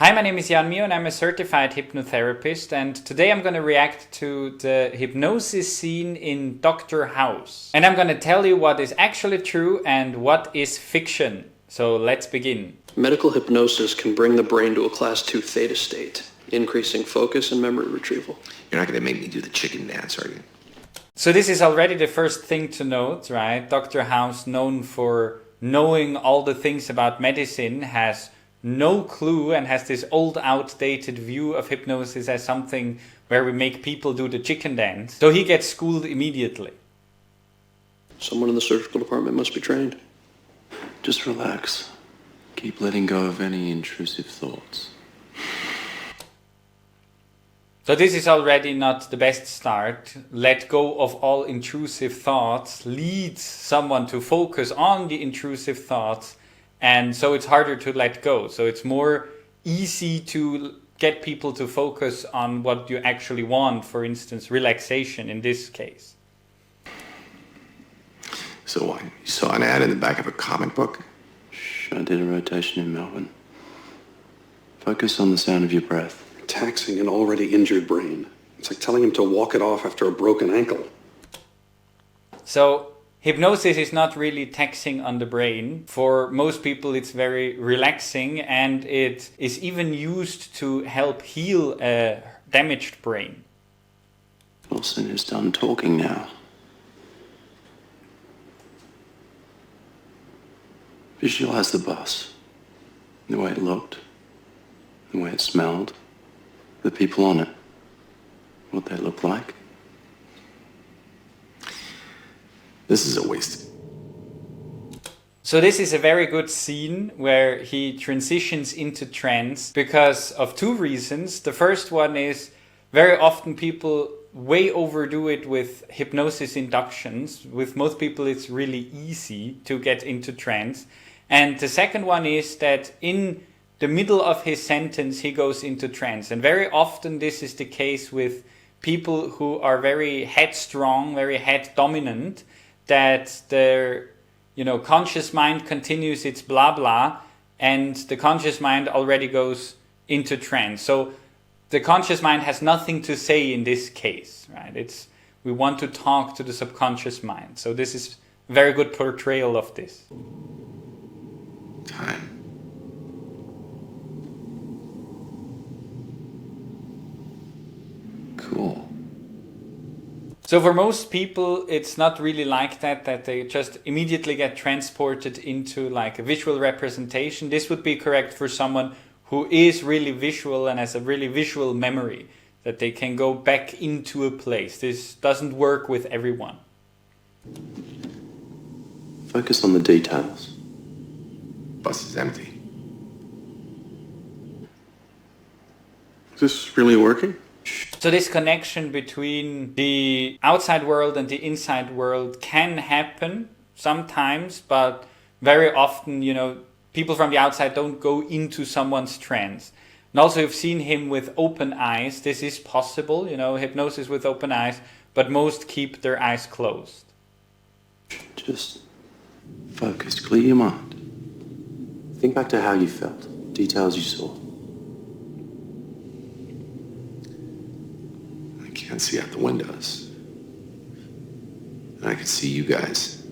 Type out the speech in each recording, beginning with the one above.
Hi, my name is Jan Mion. I'm a certified hypnotherapist, and today I'm going to react to the hypnosis scene in Dr. House. And I'm going to tell you what is actually true and what is fiction. So let's begin. Medical hypnosis can bring the brain to a class 2 theta state, increasing focus and memory retrieval. You're not going to make me do the chicken dance, are you? So this is already the first thing to note, right? Dr. House, known for knowing all the things about medicine, has no clue and has this old outdated view of hypnosis as something where we make people do the chicken dance. So he gets schooled immediately. Someone in the surgical department must be trained. Just relax. Keep letting go of any intrusive thoughts. So this is already not the best start. Let go of all intrusive thoughts leads someone to focus on the intrusive thoughts, and so it's harder to let go. So it's more easy to get people to focus on what you actually want, for instance, relaxation in this case. So what? You saw an ad in the back of a comic book? Shh, I did a rotation in Melbourne. Focus on the sound of your breath. Taxing an already injured brain. It's like telling him to walk it off after a broken ankle. So hypnosis is not really taxing on the brain. For most people it's very relaxing, and it is even used to help heal a damaged brain. Wilson is done talking now. Visualize the bus. The way it looked. The way it smelled. The people on it. What they look like. This is a waste. So this is a very good scene where he transitions into trance because of two reasons. The first one is very often people way overdo it with hypnosis inductions. With most people it's really easy to get into trance. And the second one is that in the middle of his sentence he goes into trance. And very often this is the case with people who are very headstrong, very head dominant, that their conscious mind continues its blah blah, and the conscious mind already goes into trance. So the conscious mind has nothing to say in this case, right? We want to talk to the subconscious mind. So this is a very good portrayal of this. Time. Cool. So for most people, it's not really like that they just immediately get transported into like a visual representation. This would be correct for someone who is really visual and has a really visual memory, that they can go back into a place. This doesn't work with everyone. Focus on the details. Bus is empty. Is this really working? So this connection between the outside world and the inside world can happen sometimes, but very often, people from the outside don't go into someone's trance. And also you've seen him with open eyes. This is possible, hypnosis with open eyes, but most keep their eyes closed. Just focus, clear your mind. Think back to how you felt, details you saw. I can't see out the windows. And I can see you guys.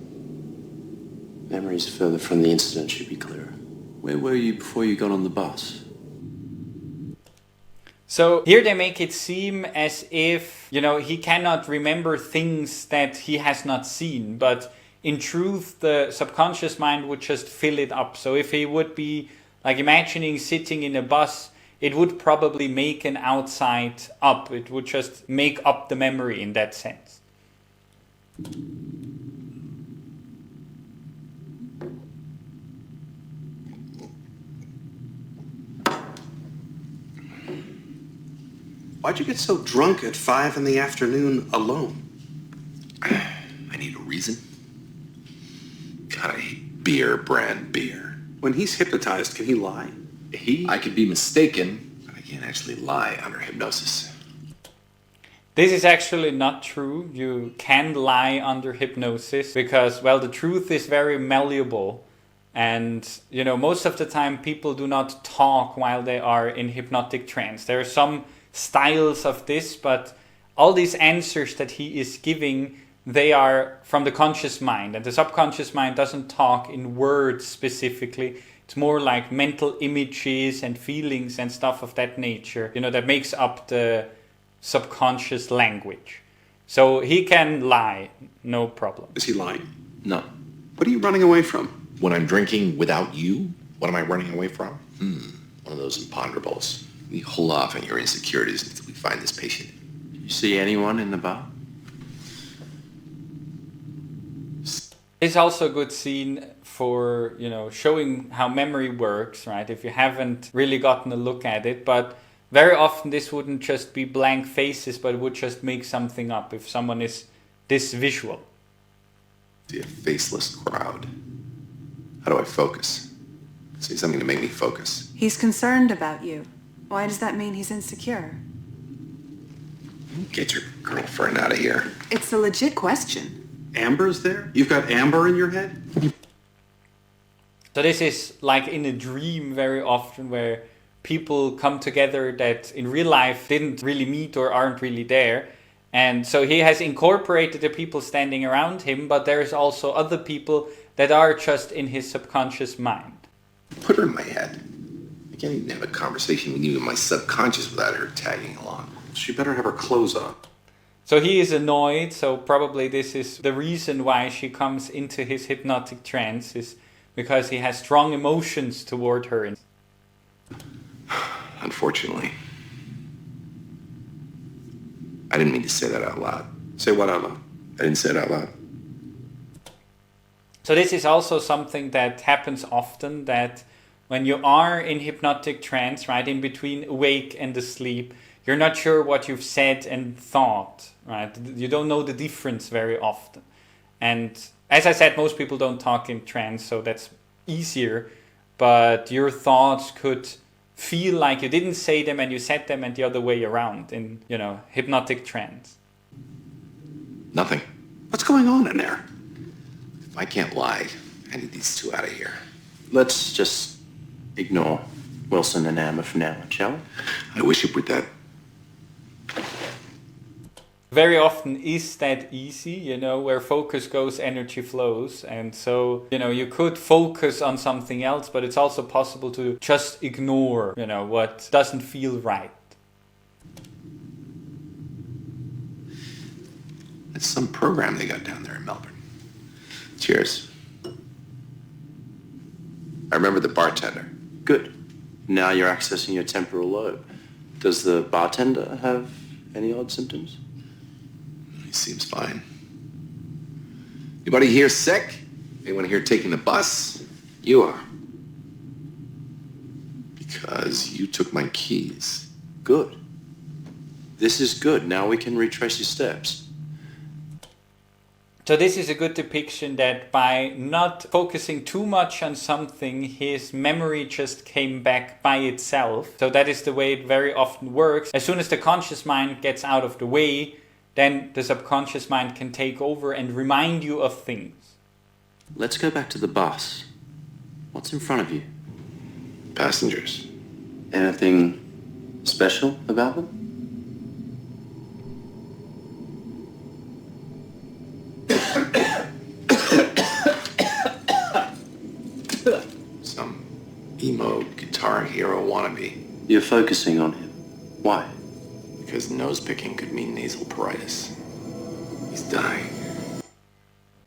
Memories further from the incident should be clearer. Where were you before you got on the bus? So here they make it seem as if, he cannot remember things that he has not seen, but in truth, the subconscious mind would just fill it up. So if he would be like imagining sitting in a bus, it would probably make an outside up. It would just make up the memory in that sense. Why'd you get so drunk at 5 in the afternoon alone? I need a reason. God, I hate beer, brand beer. When he's hypnotized, can he lie? I could be mistaken, but I can't actually lie under hypnosis. This is actually not true. You can lie under hypnosis because, well, the truth is very malleable. And, most of the time people do not talk while they are in hypnotic trance. There are some styles of this, but all these answers that he is giving, they are from the conscious mind. And the subconscious mind doesn't talk in words specifically. It's more like mental images and feelings and stuff of that nature, that makes up the subconscious language. So he can lie, no problem. Is he lying? No. What are you running away from? When I'm drinking without you, what am I running away from? One of those imponderables. We hold off on your insecurities until we find this patient. Did you see anyone in the bar? It's also a good scene for, showing how memory works, right? If you haven't really gotten a look at it, but very often this wouldn't just be blank faces, but it would just make something up if someone is this visual. See a faceless crowd. How do I focus? Say something to make me focus. He's concerned about you. Why does that mean he's insecure? Get your girlfriend out of here. It's a legit question. Amber's there? You've got Amber in your head? So this is like in a dream very often, where people come together that in real life didn't really meet or aren't really there. And so he has incorporated the people standing around him, but there's also other people that are just in his subconscious mind. Put her in my head. I can't even have a conversation with you in my subconscious without her tagging along. She better have her clothes up. So he is annoyed, so probably this is the reason why she comes into his hypnotic trance, is because he has strong emotions toward her. Unfortunately. I didn't mean to say that out loud. Say what out loud? I didn't say it out loud. So this is also something that happens often, that when you are in hypnotic trance, right, in between awake and asleep, you're not sure what you've said and thought, right? You don't know the difference very often. And as I said, most people don't talk in trance, so that's easier. But your thoughts could feel like you didn't say them and you said them, and the other way around in, hypnotic trance. Nothing. What's going on in there? If I can't lie, I need these two out of here. Let's just ignore Wilson and Amber for now, shall we? I wish it were that. Very often is that easy, where focus goes, energy flows. And so, you could focus on something else, but it's also possible to just ignore, what doesn't feel right. It's some program they got down there in Melbourne. Cheers. I remember the bartender. Good. Now you're accessing your temporal lobe. Does the bartender have any odd symptoms? He seems fine. Anybody here sick? Anyone here taking the bus? You are. Because you took my keys. Good. This is good. Now we can retrace your steps. So this is a good depiction that by not focusing too much on something, his memory just came back by itself. So that is the way it very often works. As soon as the conscious mind gets out of the way, then the subconscious mind can take over and remind you of things. Let's go back to the bus. What's in front of you? Passengers. Anything special about them? Some emo guitar hero wannabe. You're focusing on him. Why? Because nose picking could mean nasal pruritus. He's dying.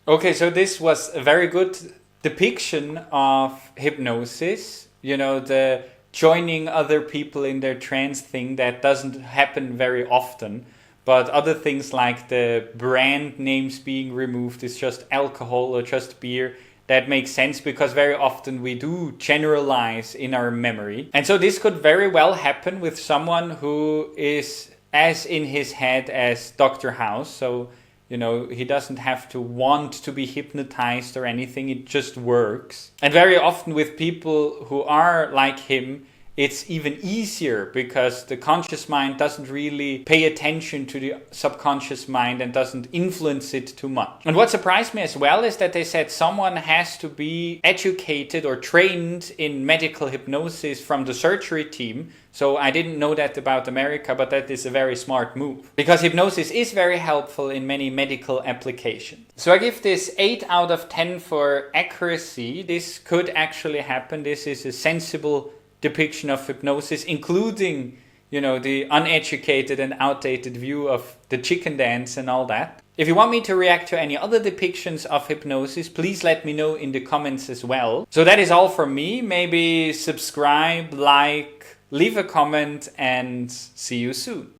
Okay, so this was a very good depiction of hypnosis. The joining other people in their trance thing that doesn't happen very often. But other things like the brand names being removed is just alcohol or just beer. That makes sense because very often we do generalize in our memory. And so this could very well happen with someone who is as in his head as Dr. House. So, he doesn't have to want to be hypnotized or anything. It just works. And very often with people who are like him, it's even easier because the conscious mind doesn't really pay attention to the subconscious mind and doesn't influence it too much. And what surprised me as well is that they said someone has to be educated or trained in medical hypnosis from the surgery team. So I didn't know that about America, but that is a very smart move, because hypnosis is very helpful in many medical applications. So I give this 8 out of 10 for accuracy. This could actually happen. This is a sensible depiction of hypnosis, including, the uneducated and outdated view of the chicken dance and all that. If you want me to react to any other depictions of hypnosis, please let me know in the comments as well. So that is all from me. Maybe subscribe, like, leave a comment, and see you soon.